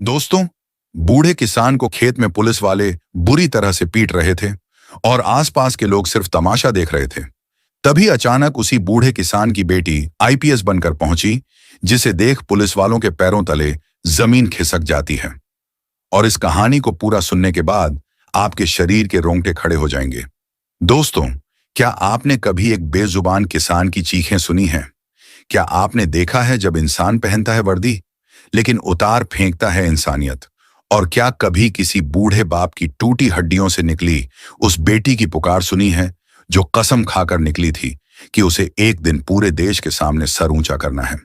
दोस्तों, बूढ़े किसान को खेत में पुलिस वाले बुरी तरह से पीट रहे थे और आसपास के लोग सिर्फ तमाशा देख रहे थे। तभी अचानक उसी बूढ़े किसान की बेटी आईपीएस बनकर पहुंची, जिसे देख पुलिस वालों के पैरों तले जमीन खिसक जाती है। और इस कहानी को पूरा सुनने के बाद आपके शरीर के रोंगटे खड़े हो जाएंगे। दोस्तों, क्या आपने कभी एक बेजुबान किसान की चीखें सुनी हैं? क्या आपने देखा है जब इंसान पहनता है वर्दी लेकिन उतार फेंकता है इंसानियत? और क्या कभी किसी बूढ़े बाप की टूटी हड्डियों से निकली उस बेटी की पुकार सुनी है जो कसम खाकर निकली थी कि उसे एक दिन पूरे देश के सामने सर ऊंचा करना है?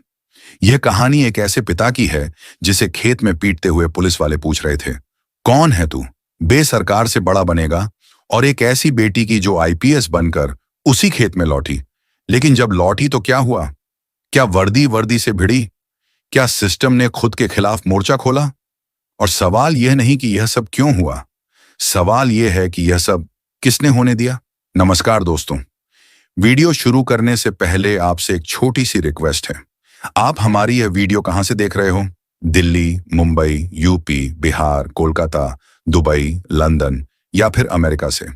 यह कहानी एक ऐसे पिता की है जिसे खेत में पीटते हुए पुलिस वाले पूछ रहे थे, कौन है तू, बेसरकार से बड़ा बनेगा? और एक ऐसी बेटी की जो आईपीएस बनकर उसी खेत में लौटी। लेकिन जब लौटी तो क्या हुआ? क्या वर्दी वर्दी से भिड़ी? क्या सिस्टम ने खुद के खिलाफ मोर्चा खोला? और सवाल यह नहीं कि यह सब क्यों हुआ, सवाल यह है कि यह सब किसने होने दिया। नमस्कार दोस्तों, वीडियो शुरू करने से पहले आपसे एक छोटी सी रिक्वेस्ट है। आप हमारी यह वीडियो कहां से देख रहे हो? Delhi, Mumbai, UP, Bihar, Kolkata, Dubai, London या फिर अमेरिका से?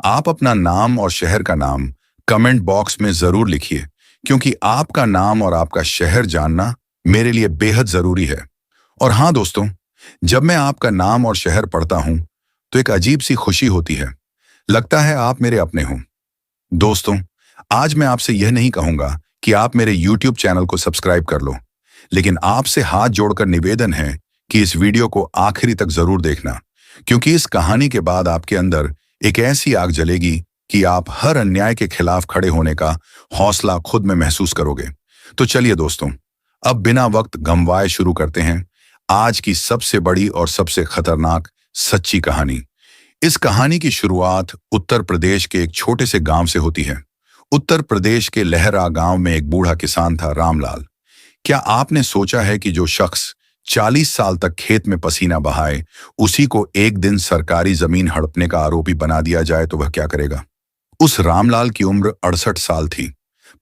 आप अपना नाम और शहर का नाम कमेंट बॉक्स में जरूर लिखिए, क्योंकि आपका नाम और आपका शहर जानना मेरे लिए बेहद जरूरी है। और हाँ दोस्तों, जब मैं आपका नाम और शहर पढ़ता हूं तो एक अजीब सी खुशी होती है, लगता है आप मेरे अपने हो। दोस्तों, आज मैं आपसे यह नहीं कहूंगा कि आप मेरे YouTube चैनल को सब्सक्राइब कर लो, लेकिन आपसे हाथ जोड़कर निवेदन है कि इस वीडियो को आखिरी तक जरूर देखना, क्योंकि इस कहानी के बाद आपके अंदर एक ऐसी आग जलेगी कि आप हर अन्याय के खिलाफ खड़े होने का हौसला खुद में महसूस करोगे। तो चलिए दोस्तों, अब बिना वक्त गंवाए शुरू करते हैं आज की सबसे बड़ी और सबसे खतरनाक सच्ची कहानी। इस कहानी की शुरुआत उत्तर प्रदेश के एक छोटे से गांव से होती है। उत्तर प्रदेश के लहरा गांव में एक बूढ़ा किसान था, रामलाल। क्या आपने सोचा है कि जो शख्स 40 साल तक खेत में पसीना बहाए, उसी को एक दिन सरकारी जमीन हड़पने का आरोपी बना दिया जाए तो वह क्या करेगा? उस रामलाल की उम्र 68 साल थी,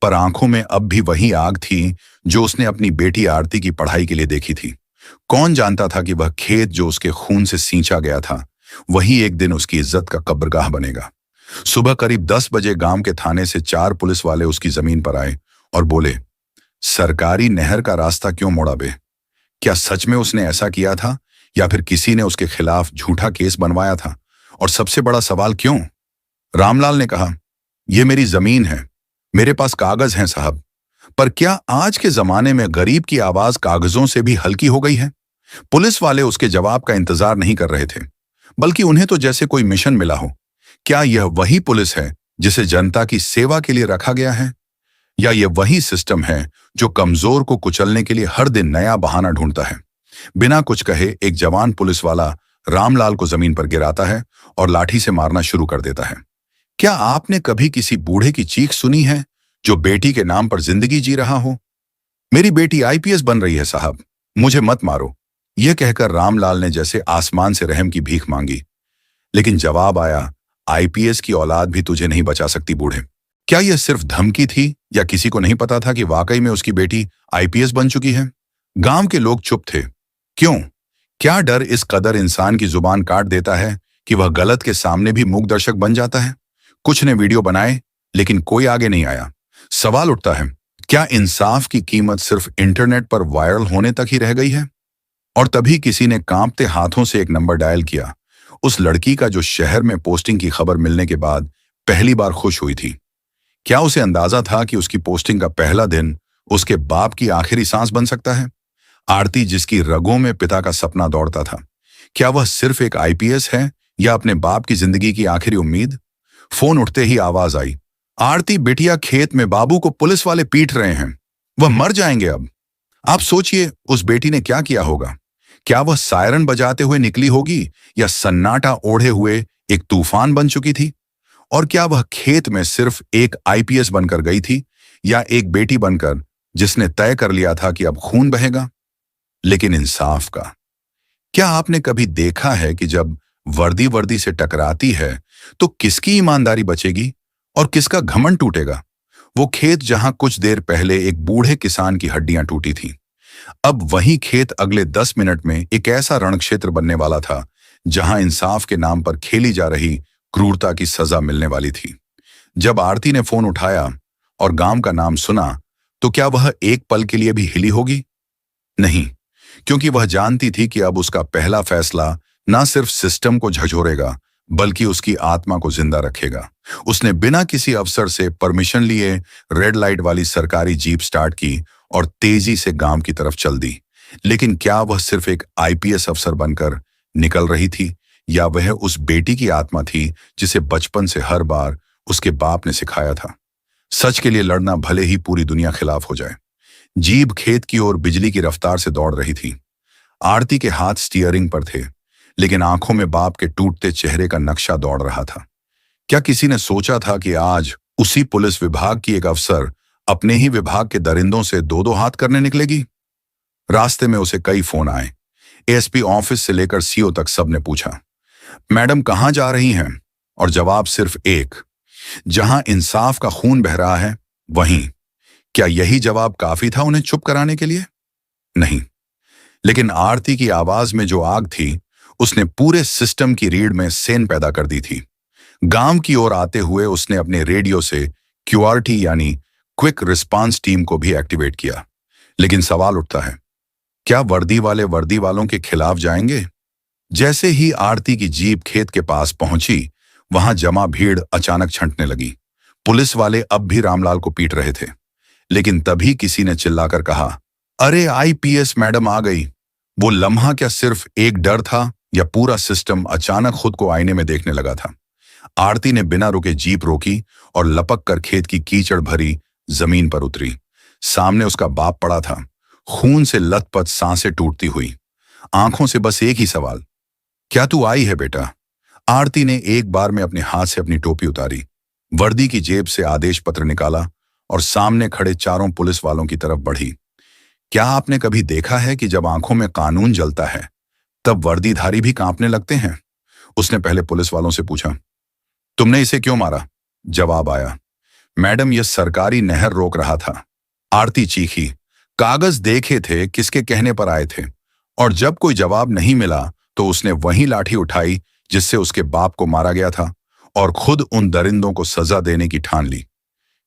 पर आंखों में अब भी वही आग थी जो उसने अपनी बेटी आरती की पढ़ाई के लिए देखी थी। कौन जानता था कि वह खेत जो उसके खून से सींचा गया था, वही एक दिन उसकी इज्जत का कब्रगाह बनेगा। सुबह करीब 10 बजे गांव के थाने से 4 पुलिस वाले उसकी जमीन पर आए और बोले, सरकारी नहर का रास्ता क्यों मोड़ा बे? क्या सच में उसने ऐसा किया था या फिर किसी ने उसके खिलाफ झूठा केस बनवाया था? और सबसे बड़ा सवाल, क्यों? रामलाल ने कहा, यह मेरी जमीन है, मेरे पास कागज हैं साहब। पर क्या आज के जमाने में गरीब की आवाज कागजों से भी हल्की हो गई है? पुलिस वाले उसके जवाब का इंतजार नहीं कर रहे थे, बल्कि उन्हें तो जैसे कोई मिशन मिला हो। क्या यह वही पुलिस है जिसे जनता की सेवा के लिए रखा गया है, या यह वही सिस्टम है जो कमजोर को कुचलने के लिए हर दिन नया बहाना ढूंढता है? बिना कुछ कहे एक जवान पुलिस वाला रामलाल को जमीन पर गिराता है और लाठी से मारना शुरू कर देता है। क्या आपने कभी किसी बूढ़े की चीख सुनी है जो बेटी के नाम पर जिंदगी जी रहा हो? मेरी बेटी आईपीएस बन रही है साहब, मुझे मत मारो। यह कहकर रामलाल ने जैसे आसमान से रहम की भीख मांगी, लेकिन जवाब आया, आईपीएस की औलाद भी तुझे नहीं बचा सकती बूढ़े। क्या यह सिर्फ धमकी थी या किसी को नहीं पता था कि वाकई में उसकी बेटी आईपीएस बन चुकी है? गांव के लोग चुप थे। क्यों? क्या डर इस कदर इंसान की जुबान काट देता है कि वह गलत के सामने भी मूक दर्शक बन जाता है? कुछ ने वीडियो बनाए, लेकिन कोई आगे नहीं आया। सवाल उठता है, क्या इंसाफ की कीमत सिर्फ इंटरनेट पर वायरल होने तक ही रह गई है? और तभी किसी ने कांपते हाथों से एक नंबर डायल किया, उस लड़की का जो शहर में पोस्टिंग की खबर मिलने के बाद पहली बार खुश हुई थी। क्या उसे अंदाजा था कि उसकी पोस्टिंग का पहला दिन उसके बाप की आखिरी सांस बन सकता है? आरती, जिसकी रगों में पिता का सपना दौड़ता था, क्या वह सिर्फ एक आईपीएस है या अपने बाप की जिंदगी की आखिरी उम्मीद? फोन उठते ही आवाज आई, आरती बिटिया, खेत में बाबू को पुलिस वाले पीट रहे हैं, वह मर जाएंगे अब। आप सोचिए उस बेटी ने क्या किया होगा। क्या वह सायरन बजाते हुए निकली होगी या सन्नाटा ओढ़े हुए एक तूफान बन चुकी थी? और क्या वह खेत में सिर्फ एक आईपीएस बनकर गई थी या एक बेटी बनकर जिसने तय कर लिया था कि अब खून बहेगा? लेकिन इंसाफ का क्या आपने कभी देखा है कि जब वर्दी वर्दी से टकराती है तो किसकी ईमानदारी बचेगी और किसका घमंड टूटेगा? वो खेत जहां कुछ देर पहले एक बूढ़े किसान की हड्डियां टूटी थीं, अब वही खेत अगले 10 मिनट में एक ऐसा रणक्षेत्र बनने वाला था जहां इंसाफ के नाम पर खेली जा रही क्रूरता की सजा मिलने वाली थी। जब आरती ने फोन उठाया और गांव का नाम सुना, तो क्या वह एक पल के लिए भी हिली होगी? नहीं, क्योंकि वह जानती थी कि अब उसका पहला फैसला ना सिर्फ सिस्टम को झकझोरेगा, बल्कि उसकी आत्मा को जिंदा रखेगा। उसने बिना किसी अफसर से परमिशन लिए रेड लाइट वाली सरकारी जीप स्टार्ट की और तेजी से गांव की तरफ चल दी। लेकिन क्या वह सिर्फ एक आईपीएस अफसर बनकर निकल रही थी, या वह उस बेटी की आत्मा थी जिसे बचपन से हर बार उसके बाप ने सिखाया था, सच के लिए लड़ना भले ही पूरी दुनिया खिलाफ हो जाए। जीप खेत की ओर बिजली की रफ्तार से दौड़ रही थी। आरती के हाथ स्टीयरिंग पर थे, लेकिन आंखों में बाप के टूटते चेहरे का नक्शा दौड़ रहा था। क्या किसी ने सोचा था कि आज उसी पुलिस विभाग की एक अफसर अपने ही विभाग के दरिंदों से दो दो हाथ करने निकलेगी? रास्ते में उसे कई फोन आए। एएसपी ऑफिस से लेकर सीओ तक सबने पूछा, मैडम कहां जा रही हैं? और जवाब सिर्फ एक, जहां इंसाफ का खून बह रहा है वहीं। क्या यही जवाब काफी था उन्हें चुप कराने के लिए? नहीं। लेकिन आरती की आवाज में जो आग थी, उसने पूरे सिस्टम की रीढ़ में सेन पैदा कर दी थी। गांव की ओर आते हुए उसने अपने रेडियो से क्यूआरटी यानी क्विक रिस्पांस टीम को भी एक्टिवेट किया। लेकिन सवाल उठता है, क्या वर्दी वाले वर्दी वालों के खिलाफ जाएंगे? जैसे ही आरती की जीप खेत के पास पहुंची, वहां जमा भीड़ अचानक छंटने लगी। पुलिस वाले अब भी रामलाल को पीट रहे थे। लेकिन तभी किसी ने चिल्लाकर कहा, अरे आईपीएस मैडम आ गई। वो लम्हा क्या सिर्फ एक डर था, या पूरा सिस्टम अचानक खुद को आईने में देखने लगा था? आरती ने बिना रुके जीप रोकी और लपक कर खेत की कीचड़ भरी जमीन पर उतरी। सामने उसका बाप पड़ा था, खून से लथपथ, सांसें टूटती हुई, आंखों से बस एक ही सवाल, क्या तू आई है बेटा? आरती ने एक बार में अपने हाथ से अपनी टोपी उतारी, वर्दी की जेब से आदेश पत्र निकाला और सामने खड़े चारों पुलिस वालों की तरफ बढ़ी। क्या आपने कभी देखा है कि जब आंखों में कानून जलता है तब वर्दीधारी भी कांपने लगते हैं? उसने पहले पुलिस वालों से पूछा, तुमने इसे क्यों मारा? जवाब आया, मैडम यह सरकारी नहर रोक रहा था। आरती चीखी, कागज देखे थे किसके कहने पर आए थे? और जब कोई जवाब नहीं मिला तो उसने वही लाठी उठाई जिससे उसके बाप को मारा गया था और खुद उन दरिंदों को सजा देने की ठान ली।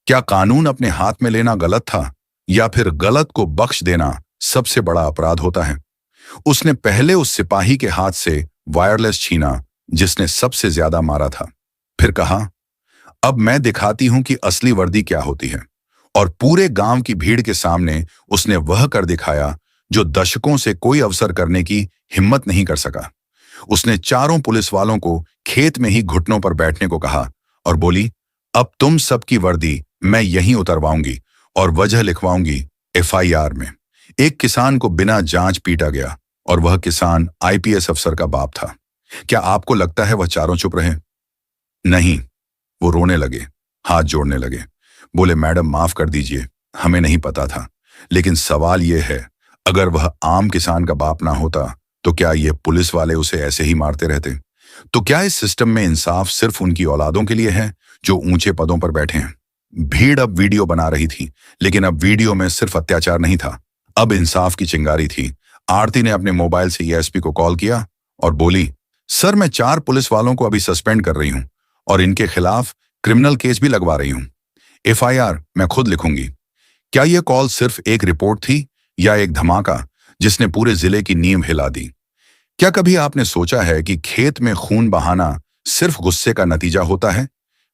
क्या कानून अपने हाथ में लेना गलत था, या फिर गलत को बख्श देना सबसे बड़ा अपराध होता है? उसने पहले उस सिपाही के हाथ से वायरलेस छीना जिसने सबसे ज्यादा मारा था, फिर कहा, अब मैं दिखाती हूं कि असली वर्दी क्या होती है। और पूरे गांव की भीड़ के सामने उसने वह कर दिखाया जो दशकों से कोई अफसर करने की हिम्मत नहीं कर सका। उसने चारों पुलिस वालों को खेत में ही घुटनों पर बैठने को कहा और बोली, अब तुम सबकी वर्दी मैं यहीं उतरवाऊंगी और वजह लिखवाऊंगी एफआईआर में। एक किसान को बिना जांच पीटा गया और वह किसान आईपीएस अफसर का बाप था। क्या आपको लगता है वह चारों चुप रहे? नहीं, वो रोने लगे, हाथ जोड़ने लगे, बोले, मैडम माफ कर दीजिए, हमें नहीं पता था। लेकिन सवाल यह है, अगर वह आम किसान का बाप ना होता तो क्या ये पुलिस वाले उसे ऐसे ही मारते रहते? तो क्या इस सिस्टम में इंसाफ सिर्फ उनकी औलादों के लिए है जो ऊंचे पदों पर बैठे हैं? भीड़ अब वीडियो बना रही थी, लेकिन अब वीडियो में सिर्फ अत्याचार नहीं था, अब इंसाफ की चिंगारी थी। आरती ने अपने मोबाइल से एएसपी को कॉल किया और बोली, सर मैं 4 पुलिस वालों को अभी सस्पेंड कर रही हूं और इनके खिलाफ क्रिमिनल केस भी लगवा रही हूं। एफआईआर मैं खुद लिखूंगी। क्या यह कॉल सिर्फ एक रिपोर्ट थी या एक धमाका जिसने पूरे जिले की नींव हिला दी? क्या कभी आपने सोचा है कि खेत में खून बहाना सिर्फ गुस्से का नतीजा होता है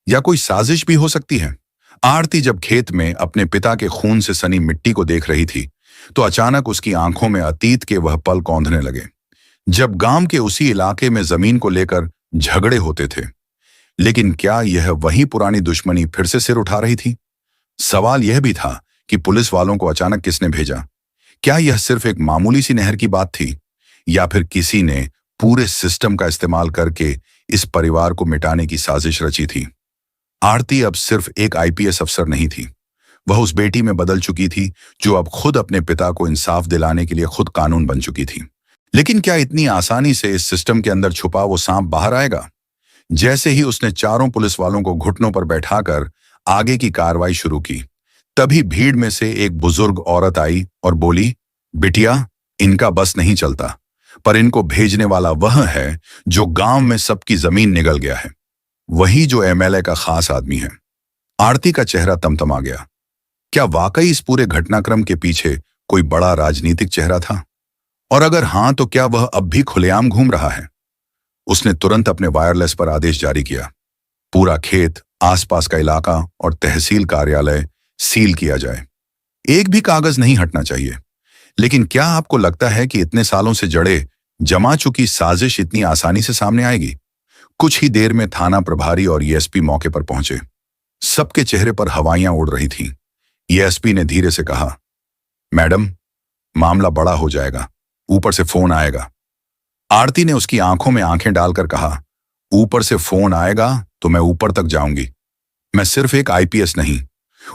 या कोई साजिश भी हो सकती है? आरती जब खेत में अपने पिता के खून से सनी मिट्टी को देख रही थी तो अचानक उसकी आंखों में अतीत के वह पल कौंधने लगे, जब गांव के उसी इलाके में जमीन को लेकर झगड़े होते थे। लेकिन क्या यह वही पुरानी दुश्मनी फिर से सिर उठा रही थी? सवाल यह भी था कि पुलिस वालों को अचानक किसने भेजा? क्या यह सिर्फ एक मामूली सी नहर की बात थी, या फिर किसी ने पूरे सिस्टम का इस्तेमाल करके इस परिवार को मिटाने की साजिश रची थी? आरती अब सिर्फ एक आईपीएस अफसर नहीं थी, वह उस बेटी में बदल चुकी थी जो अब खुद अपने पिता को इंसाफ दिलाने के लिए खुद कानून बन चुकी थी। लेकिन क्या इतनी आसानी से इस सिस्टम के अंदर छुपा वो सांप बाहर आएगा? जैसे ही उसने चारों पुलिस वालों को घुटनों पर बैठाकर आगे की कार्रवाई शुरू की, तभी भीड़ में से एक बुजुर्ग औरत आई और बोली, बिटिया, इनका बस नहीं चलता, पर इनको भेजने वाला वह है जो गांव में सबकी जमीन निगल गया है, वही जो एमएलए का खास आदमी है। आरती का चेहरा तमतमा गया। क्या वाकई इस पूरे घटनाक्रम के पीछे कोई बड़ा राजनीतिक चेहरा था? और अगर हां, तो क्या वह अब भी खुलेआम घूम रहा है? उसने तुरंत अपने वायरलेस पर आदेश जारी किया, पूरा खेत, आसपास का इलाका और तहसील कार्यालय सील किया जाए। एक भी कागज नहीं हटना चाहिए। लेकिन क्या आपको लगता है कि इतने सालों से जड़े जमा चुकी साजिश इतनी आसानी से सामने आएगी? कुछ ही देर में थाना प्रभारी और एएसपी मौके पर पहुंचे। सबके चेहरे पर हवाइयां उड़ रही थीं। एएसपी ने धीरे से कहा, मैडम, मामला बड़ा हो जाएगा, ऊपर से फोन आएगा। आरती ने उसकी आंखों में आंखें डालकर कहा, ऊपर से फोन आएगा तो मैं ऊपर तक जाऊंगी। मैं सिर्फ एक आईपीएस नहीं,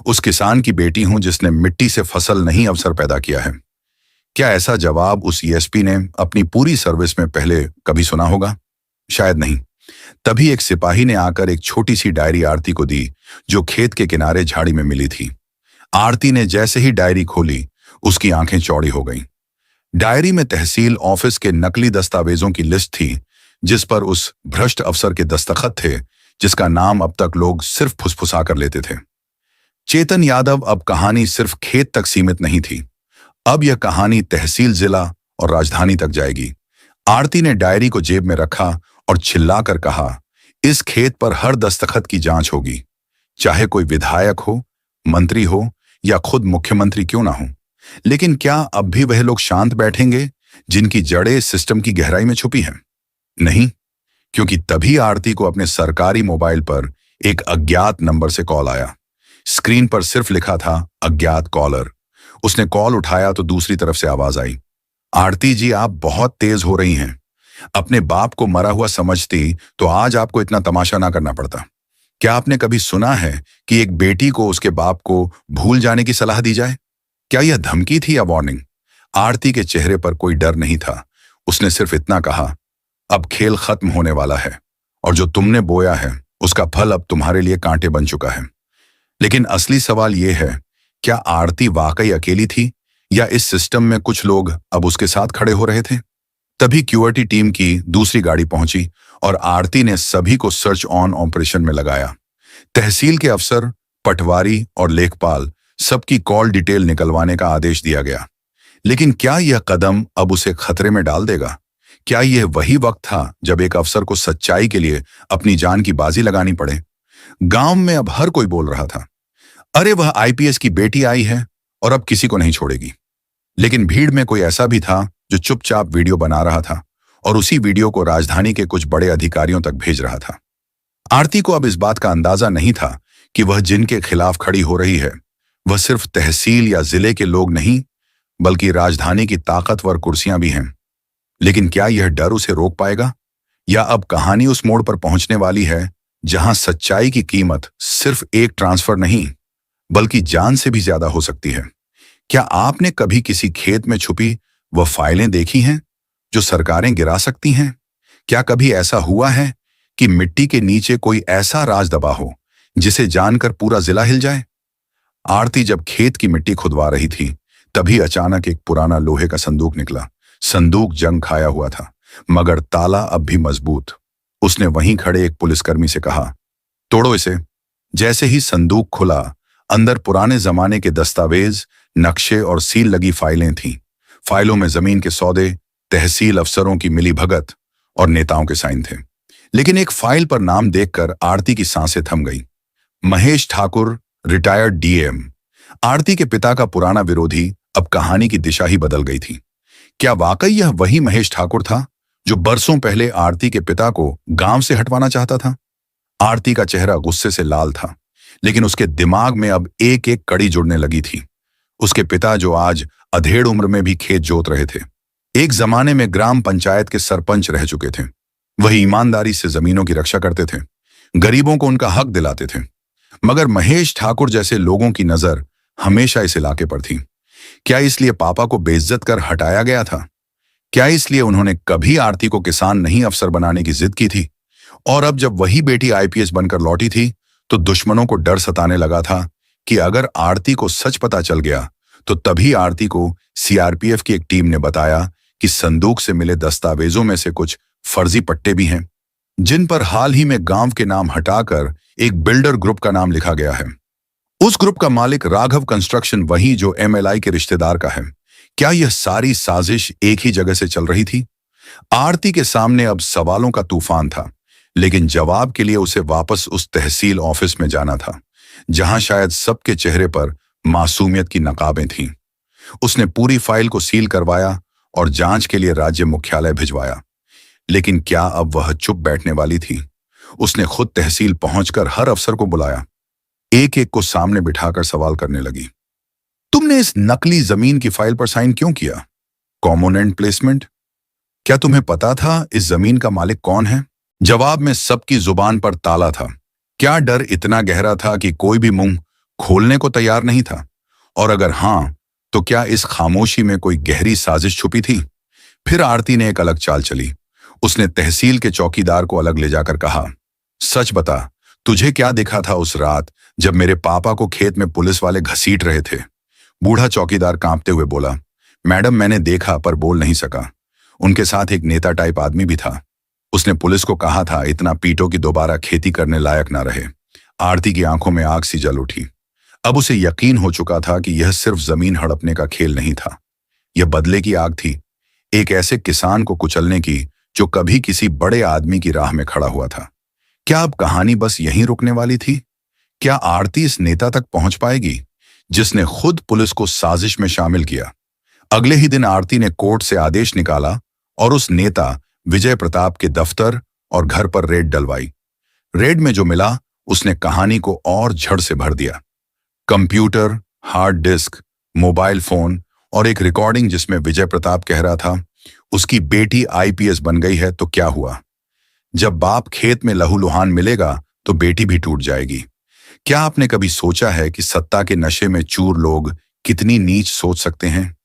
उस किसान की बेटी हूं जिसने मिट्टी से फसल नहीं अवसर पैदा किया है। क्या ऐसा जवाब उस एएसपी ने अपनी पूरी सर्विस में पहले कभी सुना होगा? शायद नहीं। तभी एक सिपाही ने आकर एक छोटी सी डायरी आरती को दी, जो खेत के किनारे झाड़ी में मिली थी। आरती ने जैसे ही डायरी खोली, उसकी आंखें चौड़ी हो गईं। डायरी में तहसील ऑफिस के नकली दस्तावेजों की लिस्ट थी, जिस पर उस भ्रष्ट अफसर के दस्तखत थे, जिसका नाम अब तक लोग सिर्फ फुसफुसा कर लेते थे। चेतन यादव। अब कहानी सिर्फ खेत तक सीमित नहीं थी। अब यह कहानी तहसील, जिला और राजधानी तक जाएगी। आरती ने डायरी को जेब में रखा और चिल्लाकर कहा, इस खेत पर हर दस्तखत की जांच होगी, चाहे कोई विधायक हो, मंत्री हो या खुद मुख्यमंत्री क्यों ना हो। लेकिन क्या अब भी वह लोग शांत बैठेंगे जिनकी जड़ें सिस्टम की गहराई में छुपी हैं? नहीं, क्योंकि तभी आरती को अपने सरकारी मोबाइल पर एक अज्ञात नंबर से कॉल आया। स्क्रीन पर सिर्फ लिखा था, अज्ञात कॉलर। उसने कॉल उठाया तो दूसरी तरफ से आवाज आई, आरती जी, आप बहुत तेज हो रही हैं। अपने बाप को मरा हुआ समझती तो आज आपको इतना तमाशा ना करना पड़ता। क्या आपने कभी सुना है कि एक बेटी को उसके बाप को भूल जाने की सलाह दी जाए? क्या यह धमकी थी या वार्निंग? आरती के चेहरे पर कोई डर नहीं था। उसने सिर्फ इतना कहा, अब खेल खत्म होने वाला है और जो तुमने बोया है उसका फल अब तुम्हारे लिए कांटे बन चुका है। लेकिन असली सवाल यह है, क्या आरती वाकई अकेली थी या इस सिस्टम में कुछ लोग अब उसके साथ खड़े हो रहे थे? तभी क्यूआरटी टीम की दूसरी गाड़ी पहुंची और आरती ने सभी को सर्च ऑन ऑपरेशन में लगाया। तहसील के अफसर, पटवारी और लेखपाल, सबकी कॉल डिटेल निकलवाने का आदेश दिया गया। लेकिन क्या यह कदम अब उसे खतरे में डाल देगा? क्या यह वही वक्त था जब एक अफसर को सच्चाई के लिए अपनी जान की बाजी लगानी पड़े? गांव में अब हर कोई बोल रहा था, अरे वह आईपीएस की बेटी आई है और अब किसी को नहीं छोड़ेगी। लेकिन भीड़ में कोई ऐसा भी था जो चुपचाप वीडियो बना रहा था और उसी वीडियो को राजधानी के कुछ बड़े अधिकारियों तक भेज रहा था। आरती को अब इस बात का अंदाजा नहीं था कि वह जिनके खिलाफ खड़ी हो रही है, वह सिर्फ तहसील या जिले के लोग नहीं, बल्कि राजधानी की ताकतवर कुर्सियां भी हैं। लेकिन क्या यह डर उसे रोक पाएगा? या अब कहानी उस मोड़ पर पहुंचने वाली है जहां सच्चाई की कीमत सिर्फ एक ट्रांसफर नहीं, बल्कि जान से भी ज्यादा हो सकती है? क्या आपने कभी किसी खेत में छुपी वह फाइलें देखी हैं जो सरकारें गिरा सकती हैं? क्या कभी ऐसा हुआ है कि मिट्टी के नीचे कोई ऐसा राज दबा हो जिसे जानकर पूरा जिला हिल जाए? आरती जब खेत की मिट्टी खुदवा रही थी, तभी अचानक एक पुराना लोहे का संदूक निकला। संदूक जंग खाया हुआ था, मगर ताला अब भी मजबूत। उसने वहीं खड़े एक पुलिसकर्मी से कहा, तोड़ो इसे। जैसे ही संदूक खुला, अंदर पुराने जमाने के दस्तावेज, नक्शे और सील लगी फाइलें थीं। फाइलों में जमीन के सौदे, तहसील अफसरों की मिलीभगत और नेताओं के साइन थे। लेकिन एक फाइल पर नाम देखकर आरती की सांसें थम गईं। Mahesh Thakur, retired DM. आरती के पिता का पुराना विरोधी। अब कहानी की दिशा ही बदल गई थी। क्या वाकई यह वही महेश ठाकुर था जो बरसों पहले आरती के पिता को गांव से हटवाना चाहता था? आरती का चेहरा गुस्से से लाल था, लेकिन उसके दिमाग में अब एक एक कड़ी जुड़ने लगी थी। उसके पिता, जो आज अधेड़ उम्र में भी खेत जोत रहे थे, एक जमाने में ग्राम पंचायत के सरपंच रह चुके थे। वही ईमानदारी से जमीनों की रक्षा करते थे, गरीबों को उनका हक दिलाते थे। मगर महेश ठाकुर जैसे लोगों की नजर हमेशा इस इलाके पर थी। क्या इसलिए पापा को बेइज्जत कर हटाया गया था? क्या इसलिए उन्होंने कभी आरती को किसान नहीं अफसर बनाने की जिद की थी? और अब जब वही बेटी आईपीएस बनकर लौटी थी, तो दुश्मनों को डर सताने लगा था कि अगर आरती को सच पता चल गया तो तभी आरती को सीआरपीएफ की एक टीम ने बताया कि संदूक से मिले दस्तावेजों में से कुछ फर्जी पट्टे भी हैं, जिन पर हाल ही में गांव के नाम हटाकर एक बिल्डर ग्रुप का नाम लिखा गया है। उस ग्रुप का मालिक राघव कंस्ट्रक्शन वही जो एमएलआई के रिश्तेदार का है। क्या यह सारी साजिश एक ही जगह से चल रही थी? आरती के सामने अब सवालों का तूफान था, लेकिन जवाब के लिए उसे वापस उस तहसील ऑफिस में जाना था, जहां शायद सबके चेहरे पर मासूमियत की नकाबें थीं। उसने पूरी फाइल को सील करवाया और जांच के लिए राज्य मुख्यालय भिजवाया। लेकिन क्या अब वह चुप बैठने वाली थी? उसने खुद तहसील पहुंचकर हर अफसर को बुलाया, एक एक को सामने बिठाकर सवाल करने लगी। तुमने इस नकली जमीन की फाइल पर साइन क्यों किया? कॉमोनेंट प्लेसमेंट? क्या तुम्हें पता था इस जमीन का मालिक कौन है? जवाब में सबकी जुबान पर ताला था। क्या डर इतना गहरा था कि कोई भी मुंह खोलने को तैयार नहीं था? और अगर हां, तो क्या इस खामोशी में कोई गहरी साजिश छुपी थी? फिर आरती ने एक अलग चाल चली। उसने तहसील के चौकीदार को अलग ले जाकर कहा, सच बता, तुझे क्या दिखा था उस रात जब मेरे पापा को खेत में पुलिस वाले घसीट रहे थे? बूढ़ा चौकीदार कांपते हुए बोला, मैडम मैंने देखा पर बोल नहीं सका। उनके साथ एक नेता टाइप आदमी भी था। उसने पुलिस को कहा था इतना पीटो कि दोबारा खेती करने लायक ना रहे। आरती की आंखों में आग सी जल उठी। अब उसे यकीन हो चुका था कि यह सिर्फ जमीन हड़पने का खेल नहीं था, यह बदले की आग थी, एक ऐसे किसान को कुचलने की जो कभी किसी बड़े आदमी की राह में खड़ा हुआ था। क्या अब कहानी बस यहीं रुकने वाली थी? क्या आरती इस नेता तक पहुंच पाएगी जिसने खुद पुलिस को साजिश में शामिल किया? अगले ही दिन आरती ने कोर्ट से आदेश निकाला और उस नेता विजय प्रताप के दफ्तर और घर पर रेड डलवाई। रेड में जो मिला उसने कहानी को और झड़ से भर दिया। Computer, hard disk, mobile phone और एक रिकॉर्डिंग जिसमें विजय प्रताप कह रहा था उसकी बेटी आईपीएस बन गई है। तो क्या हुआ? जब बाप खेत में लहूलुहान मिलेगा तो बेटी भी टूट जाएगी। क्या आपने कभी सोचा है कि सत्ता के नशे में चूर लोग कितनी नीच सोच सकते हैं?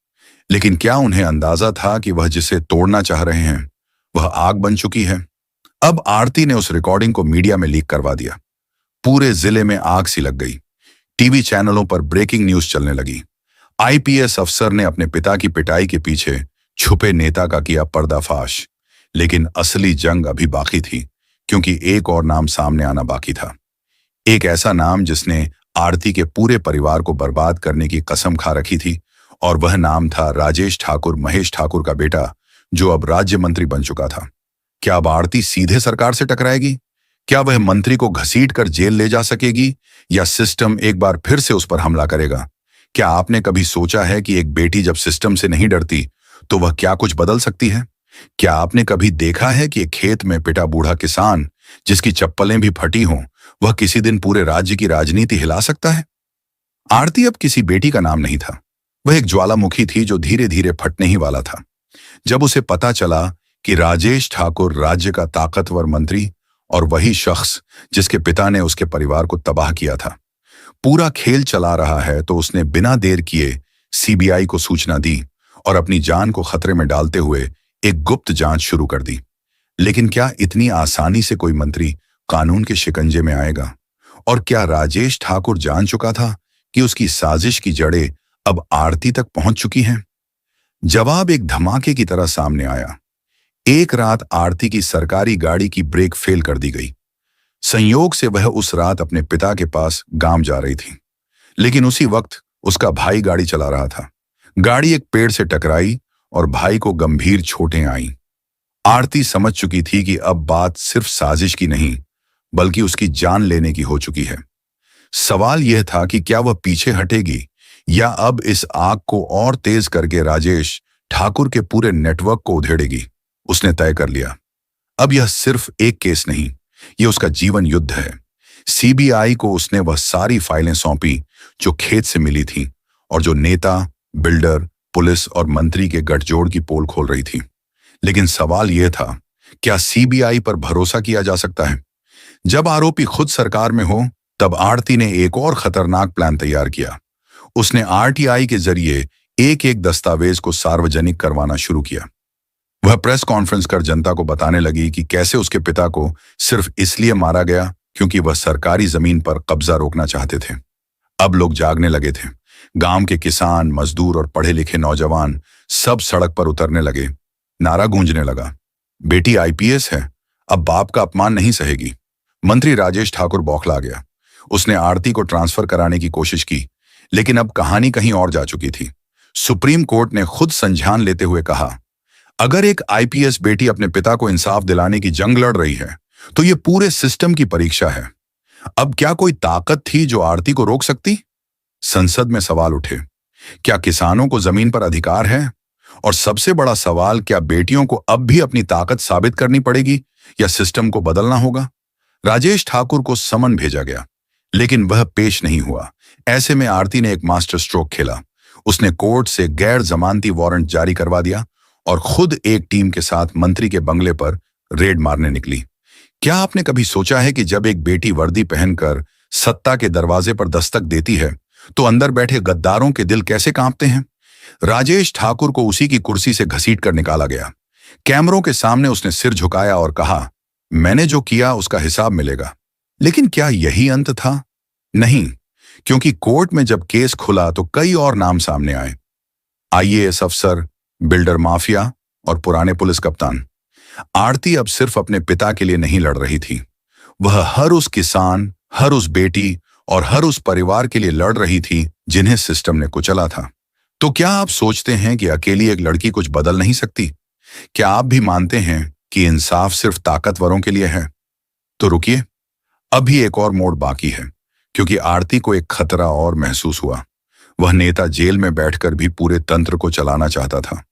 लेकिन क्या उन्हें अंदाजा था कि वह जिसे तोड़ना चाह रहे हैं वह आग बन चुकी है? अब आरती ने उस रिकॉर्डिंग को मीडिया में लीक करवा दिया। पूरे जिले में आग सी लग गई। टीवी चैनलों पर ब्रेकिंग न्यूज चलने लगी। आईपीएस अफसर ने अपने पिता की पिटाई के पीछे छुपे नेता का किया पर्दाफाश। लेकिन असली जंग अभी बाकी थी, क्योंकि एक और नाम सामने आना बाकी था। एक ऐसा नाम जिसने आरती के पूरे परिवार को बर्बाद करने की कसम खा रखी थी, और वह नाम था राजेश ठाकुर, महेश ठाकुर का बेटा, जो अब राज्य मंत्री बन चुका था। क्या अब आरती सीधे सरकार से टकराएगी? क्या वह मंत्री को घसीट कर जेल ले जा सकेगी, या सिस्टम एक बार फिर से उस पर हमला करेगा? क्या आपने कभी सोचा है कि एक बेटी जब सिस्टम से नहीं डरती तो वह क्या कुछ बदल सकती है? क्या आपने कभी देखा है कि एक खेत में पिटा बूढ़ा किसान जिसकी चप्पलें भी फटी हों, वह किसी दिन पूरे राज्य की राजनीति हिला सकता है? आरती अब किसी बेटी का नाम नहीं था। वह एक ज्वालामुखी थी जो धीरे धीरे फटने ही वाला था। जब उसे पता चला कि राजेश ठाकुर राज्य का ताकतवर मंत्री और वही शख्स जिसके पिता ने उसके परिवार को तबाह किया था, पूरा खेल चला रहा है, तो उसने बिना देर किए सीबीआई को सूचना दी और अपनी जान को खतरे में डालते हुए एक गुप्त जांच शुरू कर दी। लेकिन क्या इतनी आसानी से कोई मंत्री कानून के शिकंजे में आएगा? और क्या राजेश ठाकुर जान चुका था कि उसकी साजिश की जड़ें अब आरती तक पहुंच चुकी हैं? जवाब एक धमाके की तरह सामने आया। एक रात आरती की सरकारी गाड़ी की ब्रेक फेल कर दी गई। संयोग से वह उस रात अपने पिता के पास गांव जा रही थी, लेकिन उसी वक्त उसका भाई गाड़ी चला रहा था। गाड़ी एक पेड़ से टकराई और भाई को गंभीर चोटें आईं। आरती समझ चुकी थी कि अब बात सिर्फ साजिश की नहीं, बल्कि उसकी जान लेने की हो चुकी है। सवाल यह था कि क्या वह पीछे हटेगी, या अब इस आग को और तेज करके राजेश ठाकुर के पूरे नेटवर्क को उधेड़ेगी। उसने तय कर लिया, अब यह सिर्फ एक केस नहीं, यह उसका जीवन युद्ध है। सीबीआई को उसने वह सारी फाइलें सौंपी जो खेत से मिली थी और जो नेता, बिल्डर, पुलिस और मंत्री के गठजोड़ की पोल खोल रही थी। लेकिन सवाल यह था, क्या सीबीआई पर भरोसा किया जा सकता है? जब आरोपी खुद सरकार में हो, तब आरती ने एक और खतरनाक प्लान तैयार किया। उसने आरटीआई के जरिए एक एक दस्तावेज को सार्वजनिक करवाना शुरू किया। वह प्रेस कॉन्फ्रेंस कर जनता को बताने लगी कि कैसे उसके पिता को सिर्फ इसलिए मारा गया क्योंकि वह सरकारी जमीन पर कब्जा रोकना चाहते थे। अब लोग जागने लगे थे। गांव के किसान, मजदूर और पढ़े लिखे नौजवान सब सड़क पर उतरने लगे। नारा गूंजने लगा, बेटी आईपीएस है, अब बाप का अपमान नहीं सहेगी। मंत्री राजेश ठाकुर बौखला गया। उसने आरती को ट्रांसफर कराने की कोशिश की, लेकिन अब कहानी कहीं और जा चुकी थी। सुप्रीम कोर्ट ने खुद संज्ञान लेते हुए कहा, अगर एक आईपीएस बेटी अपने पिता को इंसाफ दिलाने की जंग लड़ रही है, तो ये पूरे सिस्टम की परीक्षा है। अब क्या कोई ताकत थी जो आरती को रोक सकती? संसद में सवाल उठे, क्या किसानों को जमीन पर अधिकार है? और सबसे बड़ा सवाल, क्या बेटियों को अब भी अपनी ताकत साबित करनी पड़ेगी या सिस्टम को बदलना होगा? राजेश ठाकुर को समन भेजा गया, लेकिन वह पेश नहीं हुआ। ऐसे में आरती ने एक मास्टर स्ट्रोक खेला। उसने कोर्ट से गैर जमानती वारंट जारी करवा दिया और खुद एक टीम के साथ मंत्री के बंगले पर रेड मारने निकली। क्या आपने कभी सोचा है कि जब एक बेटी वर्दी पहनकर सत्ता के दरवाजे पर दस्तक देती है, तो अंदर बैठे गद्दारों के दिल कैसे कांपते हैं? राजेश ठाकुर को उसी की कुर्सी से घसीट कर निकाला गया। कैमरों के सामने उसने सिर झुकाया और कहा, मैंने जो किया उसका हिसाब मिलेगा। लेकिन क्या यही अंत था? नहीं, क्योंकि कोर्ट में जब केस खुला तो कई और नाम सामने आए। आईएएस अफसर, बिल्डर माफिया और पुराने पुलिस कप्तान। आरती अब सिर्फ अपने पिता के लिए नहीं लड़ रही थी, वह हर उस किसान, हर उस बेटी और हर उस परिवार के लिए लड़ रही थी जिन्हें सिस्टम ने कुचला था। तो क्या आप सोचते हैं कि अकेली एक लड़की कुछ बदल नहीं सकती? क्या आप भी मानते हैं कि इंसाफ सिर्फ ताकतवरों के लिए है? तो रुकिए, अभी एक और मोड़ बाकी है, क्योंकि आरती को एक खतरा और महसूस हुआ। वह नेता जेल में बैठकर भी पूरे तंत्र को चलाना चाहता था।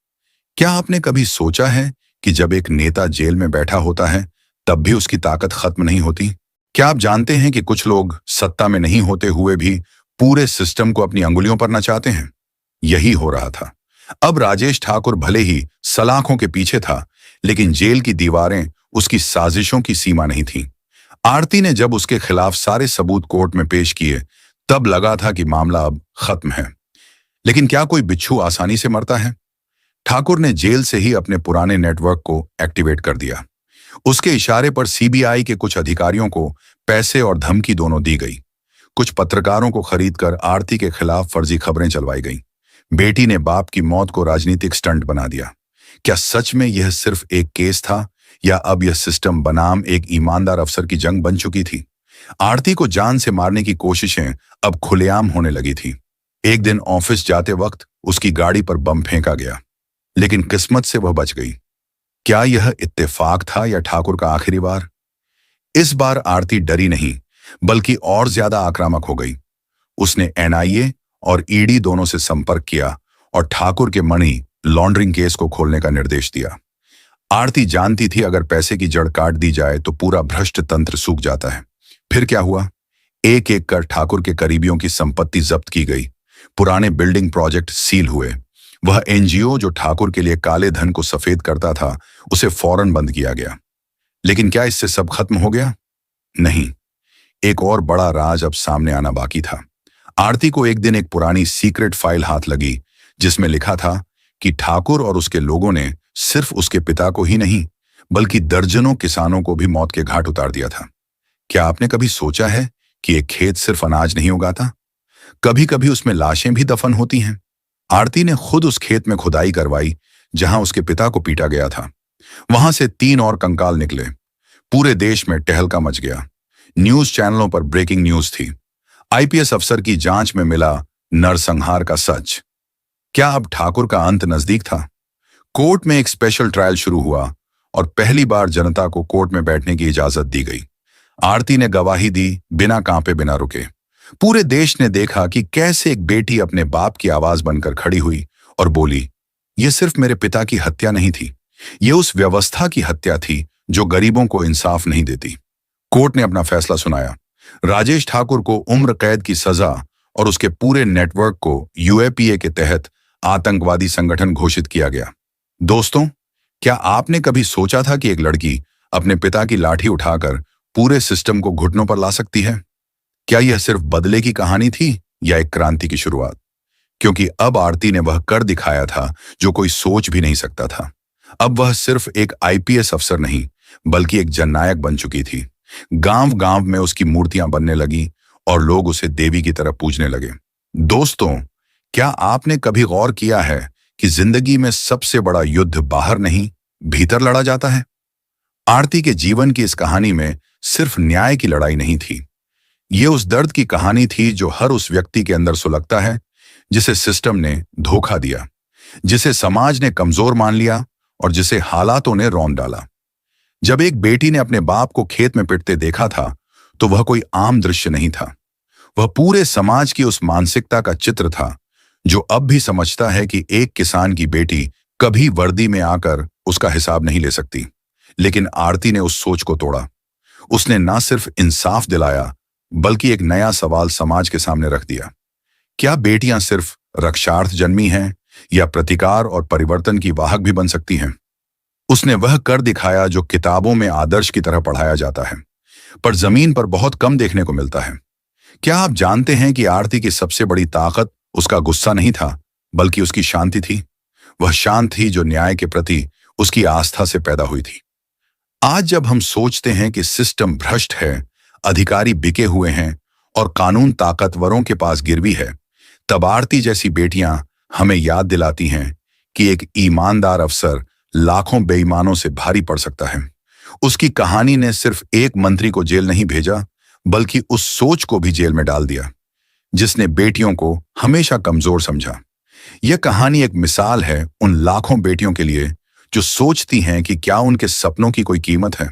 क्या आपने कभी सोचा है कि जब एक नेता जेल में बैठा होता है, तब भी उसकी ताकत खत्म नहीं होती? क्या आप जानते हैं कि कुछ लोग सत्ता में नहीं होते हुए भी पूरे सिस्टम को अपनी अंगुलियों पर नचाते हैं? यही हो रहा था। अब राजेश ठाकुर भले ही सलाखों के पीछे था, लेकिन जेल की दीवारें उसकी साजिशों की सीमा नहीं थी। आरती ने जब उसके खिलाफ सारे सबूत कोर्ट में पेश किए, तब लगा था कि मामला अब खत्म है। लेकिन क्या कोई बिच्छू आसानी से मरता है? ठाकुर ने जेल से ही अपने पुराने नेटवर्क को एक्टिवेट कर दिया। उसके इशारे पर सीबीआई के कुछ अधिकारियों को पैसे और धमकी दोनों दी गई। कुछ पत्रकारों को खरीदकर आरती के खिलाफ फर्जी खबरें चलवाई गईं। बेटी ने बाप की मौत को राजनीतिक स्टंट बना दिया। क्या सच में यह सिर्फ एक केस था, या अब यह सिस्टम बनाम एक ईमानदार अफसर की जंग बन चुकी थी? आरती को जान से मारने की कोशिशें अब खुलेआम होने लगी थी। एक दिन ऑफिस जाते वक्त उसकी गाड़ी पर बम फेंका गया, लेकिन किस्मत से वह बच गई। क्या यह इत्तेफाक था या ठाकुर का आखिरी वार? इस बार आरती डरी नहीं, बल्कि और ज्यादा आक्रामक हो गई। उसने एनआईए और ईडी दोनों से संपर्क किया और ठाकुर के मनी लॉन्ड्रिंग केस को खोलने का निर्देश दिया। आरती जानती थी, अगर पैसे की जड़ काट दी जाए तो पूरा भ्रष्ट तंत्र सूख जाता है। फिर क्या हुआ? एक एक कर ठाकुर के करीबियों की संपत्ति जब्त की गई। पुराने बिल्डिंग प्रोजेक्ट सील हुए। वह एनजीओ जो ठाकुर के लिए काले धन को सफेद करता था, उसे फौरन बंद किया गया। लेकिन क्या इससे सब खत्म हो गया? नहीं, एक और बड़ा राज अब सामने आना बाकी था। आरती को एक दिन एक पुरानी सीक्रेट फाइल हाथ लगी, जिसमें लिखा था कि ठाकुर और उसके लोगों ने सिर्फ उसके पिता को ही नहीं, बल्कि दर्जनों किसानों को भी मौत के घाट उतार दिया था। क्या आपने कभी सोचा है कि एक खेत सिर्फ अनाज नहीं उगाता? कभी कभी उसमें लाशें भी दफन होती हैं। आरती ने खुद उस खेत में खुदाई करवाई जहां उसके पिता को पीटा गया था। वहां से 3 और कंकाल निकले। पूरे देश में टहलका मच गया। न्यूज चैनलों पर ब्रेकिंग न्यूज थी। आईपीएस अफसर की जांच में मिला नरसंहार का सच। क्या अब ठाकुर का अंत नजदीक था? कोर्ट में एक स्पेशल ट्रायल शुरू हुआ और पहली बार जनता को कोर्ट में बैठने की इजाजत दी गई। आरती ने गवाही दी, बिना कांपे, बिना रुके। पूरे देश ने देखा कि कैसे एक बेटी अपने बाप की आवाज बनकर खड़ी हुई और बोली, यह सिर्फ मेरे पिता की हत्या नहीं थी, यह उस व्यवस्था की हत्या थी जो गरीबों को इंसाफ नहीं देती। कोर्ट ने अपना फैसला सुनाया। राजेश ठाकुर को उम्र कैद की सजा और उसके पूरे नेटवर्क को यूएपीए के तहत आतंकवादी संगठन घोषित किया गया। दोस्तों, क्या आपने कभी सोचा था कि एक लड़की अपने पिता की लाठी उठाकर पूरे सिस्टम को घुटनों पर ला सकती है? क्या यह सिर्फ बदले की कहानी थी या एक क्रांति की शुरुआत? क्योंकि अब आरती ने वह कर दिखाया था जो कोई सोच भी नहीं सकता था। अब वह सिर्फ एक आईपीएस अफसर नहीं, बल्कि एक जननायक बन चुकी थी। गांव गांव में उसकी मूर्तियां बनने लगी और लोग उसे देवी की तरह पूजने लगे। दोस्तों, क्या आपने कभी गौर किया है कि जिंदगी में सबसे बड़ा युद्ध बाहर नहीं, भीतर लड़ा जाता है? आरती के जीवन की इस कहानी में सिर्फ न्याय की लड़ाई नहीं थी। ये उस दर्द की कहानी थी जो हर उस व्यक्ति के अंदर सुलगता है जिसे सिस्टम ने धोखा दिया, जिसे समाज ने कमजोर मान लिया और जिसे हालातों ने रौंद डाला। जब एक बेटी ने अपने बाप को खेत में पिटते देखा था, तो वह कोई आम दृश्य नहीं था। वह पूरे समाज की उस मानसिकता का चित्र था जो अब भी समझता है कि एक किसान की बेटी कभी वर्दी में आकर उसका हिसाब नहीं ले सकती। लेकिन आरती ने उस सोच को तोड़ा। उसने ना सिर्फ इंसाफ दिलाया, बल्कि एक नया सवाल समाज के सामने रख दिया। क्या बेटियां सिर्फ रक्षार्थ जन्मी हैं या प्रतिकार और परिवर्तन की वाहक भी बन सकती हैं? उसने वह कर दिखाया जो किताबों में आदर्श की तरह पढ़ाया जाता है, पर जमीन पर बहुत कम देखने को मिलता है। क्या आप जानते हैं कि आरती की सबसे बड़ी ताकत उसका गुस्सा नहीं था, बल्कि उसकी शांति थी? वह शांत थी जो न्याय के प्रति उसकी आस्था से पैदा हुई थी। आज जब हम सोचते हैं कि सिस्टम भ्रष्ट है, अधिकारी बिके हुए हैं और कानून ताकतवरों के पास गिरवी है, तब आरती जैसी बेटियां हमें याद दिलाती हैं कि एक ईमानदार अफसर लाखों बेईमानों से भारी पड़ सकता है। उसकी कहानी ने सिर्फ एक मंत्री को जेल नहीं भेजा, बल्कि उस सोच को भी जेल में डाल दिया जिसने बेटियों को हमेशा कमजोर समझा। यह कहानी एक मिसाल है उन लाखों बेटियों के लिए जो सोचती हैं कि क्या उनके सपनों की कोई कीमत है।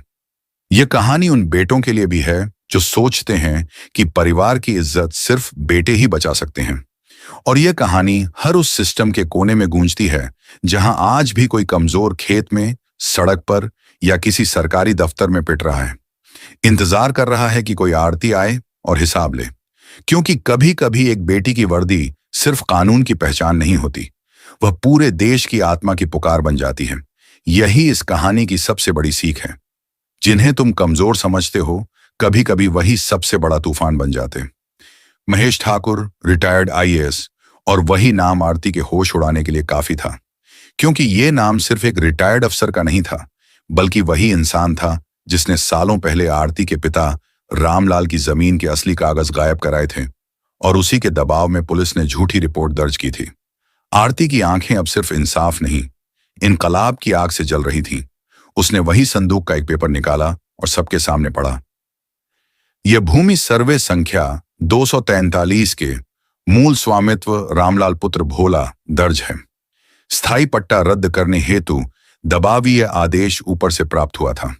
यह कहानी उन बेटों के लिए भी है जो सोचते हैं कि परिवार की इज्जत सिर्फ बेटे ही बचा सकते हैं। और यह कहानी हर उस सिस्टम के कोने में गूंजती है जहां आज भी कोई कमजोर खेत में, सड़क पर या किसी सरकारी दफ्तर में पिट रहा है, इंतजार कर रहा है कि कोई आरती आए और हिसाब ले। क्योंकि कभी कभी एक बेटी की वर्दी सिर्फ कानून की पहचान नहीं होती, वह पूरे देश की आत्मा की पुकार बन जाती है। यही इस कहानी की सबसे बड़ी सीख है। जिन्हें तुम कमजोर समझते हो, कभी कभी वही सबसे बड़ा तूफान बन जाते। महेश ठाकुर रिटायर्ड आईएएस, और वही नाम आरती के होश उड़ाने के लिए काफी था। क्योंकि ये नाम सिर्फ एक रिटायर्ड अफसर का नहीं था, बल्कि वही इंसान था जिसने सालों पहले आरती के पिता रामलाल की जमीन के असली कागज गायब कराए थे, और उसी के दबाव में पुलिस ने झूठी रिपोर्ट दर्ज की थी। आरती की आंखें अब सिर्फ इंसाफ नहीं, इनकलाब की आग से जल रही थीं। उसने वही संदूक का एक पेपर निकाला और सबके सामने पढ़ा। यह भूमि सर्वे संख्या 243 के मूल स्वामित्व रामलाल पुत्र भोला दर्ज है। स्थायी पट्टा रद्द करने हेतु दबावीय आदेश ऊपर से प्राप्त हुआ था।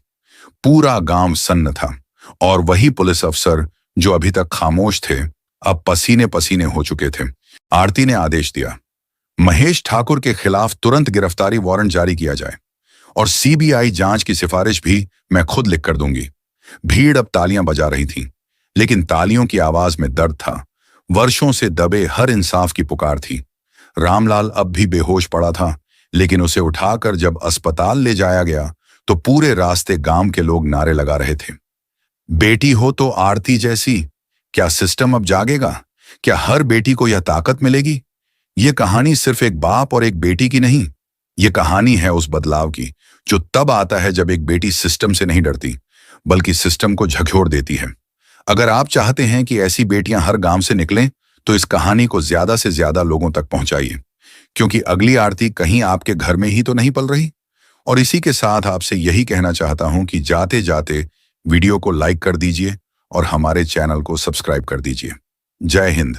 पूरा गांव सन्न था, और वही पुलिस अफसर जो अभी तक खामोश थे अब पसीने पसीने हो चुके थे। आरती ने आदेश दिया, महेश ठाकुर के खिलाफ तुरंत गिरफ्तारी वारंट जारी किया जाए, और सीबीआई जांच की सिफारिश भी मैं खुद लिख कर दूंगी। भीड़ अब तालियां बजा रही थी, लेकिन तालियों की आवाज में दर्द था। वर्षों से दबे हर इंसाफ की पुकार थी। रामलाल अब भी बेहोश पड़ा था, लेकिन उसे उठाकर जब अस्पताल ले जाया गया तो पूरे रास्ते गांव के लोग नारे लगा रहे थे, बेटी हो तो आरती जैसी। क्या सिस्टम अब जागेगा? क्या हर बेटी को यह ताकत मिलेगी? यह कहानी सिर्फ एक बाप और एक बेटी की नहीं, यह कहानी है उस बदलाव की जो तब आता है जब एक बेटी सिस्टम से नहीं डरती, बल्कि सिस्टम को झकझोर देती है। अगर आप चाहते हैं कि ऐसी बेटियां हर गांव से निकलें, तो इस कहानी को ज्यादा से ज्यादा लोगों तक पहुंचाइए, क्योंकि अगली आरती कहीं आपके घर में ही तो नहीं पल रही। और इसी के साथ आपसे यही कहना चाहता हूं कि जाते जाते वीडियो को लाइक कर दीजिए और हमारे चैनल को सब्सक्राइब कर दीजिए। जय हिंद।